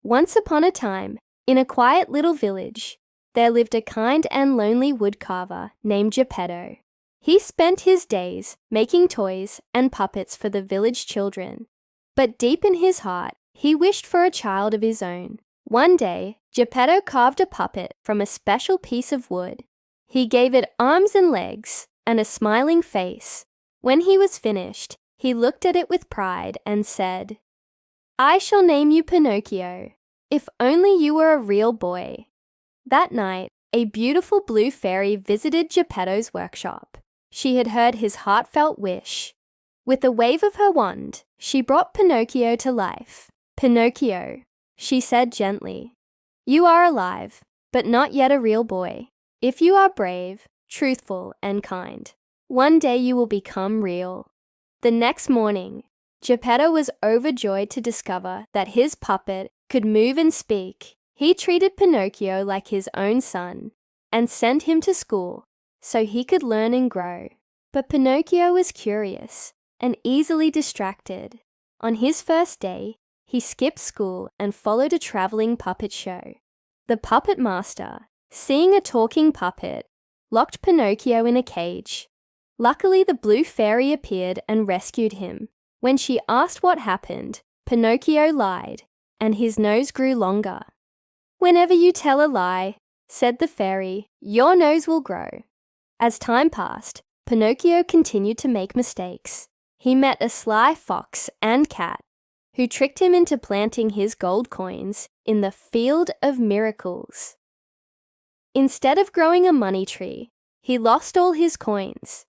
Once upon a time, in a quiet little village, there lived a kind and lonely woodcarver named Geppetto. He spent his days making toys and puppets for the village children. But deep in his heart, he wished for a child of his own. One day, Geppetto carved a puppet from a special piece of wood. He gave it arms and legs and a smiling face. When he was finished, he looked at it with pride and said, "I shall name you Pinocchio, if only you were a real boy." That night, a beautiful blue fairy visited Geppetto's workshop. She had heard his heartfelt wish. With a wave of her wand, she brought Pinocchio to life. "Pinocchio," she said gently, "you are alive, but not yet a real boy. If you are brave, truthful, and kind, one day you will become real." The next morning, Geppetto was overjoyed to discover that his puppet could move and speak. He treated Pinocchio like his own son and sent him to school so he could learn and grow. But Pinocchio was curious and easily distracted. On his first day, he skipped school and followed a traveling puppet show. The puppet master, seeing a talking puppet, locked Pinocchio in a cage. Luckily, the blue fairy appeared and rescued him. When she asked what happened, Pinocchio lied, and his nose grew longer. "Whenever you tell a lie," said the fairy, "your nose will grow." As time passed, Pinocchio continued to make mistakes. He met a sly fox and cat who tricked him into planting his gold coins in the Field of Miracles. Instead of growing a money tree, he lost all his coins.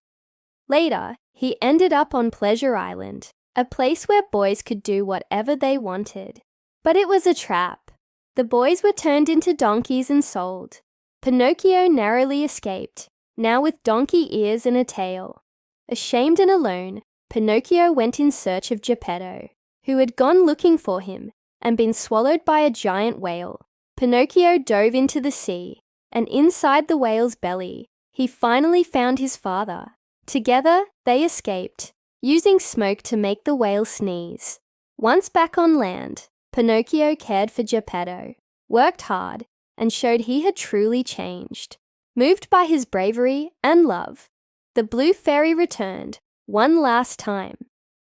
Later, he ended up on Pleasure Island, a place where boys could do whatever they wanted. But it was a trap. The boys were turned into donkeys and sold. Pinocchio narrowly escaped, now with donkey ears and a tail. Ashamed and alone, Pinocchio went in search of Geppetto, who had gone looking for him and been swallowed by a giant whale. Pinocchio dove into the sea, and inside the whale's belly, he finally found his father. Together, they escaped, using smoke to make the whale sneeze. Once back on land, Pinocchio cared for Geppetto, worked hard, and showed he had truly changed. Moved by his bravery and love, the blue fairy returned one last time.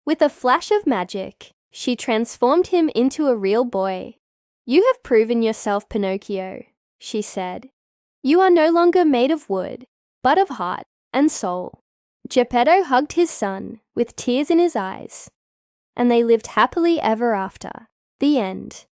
With a flash of magic, she transformed him into a real boy. "You have proven yourself, Pinocchio," she said. "You are no longer made of wood, but of heart and soul." Geppetto hugged his son with tears in his eyes, and they lived happily ever after. The end.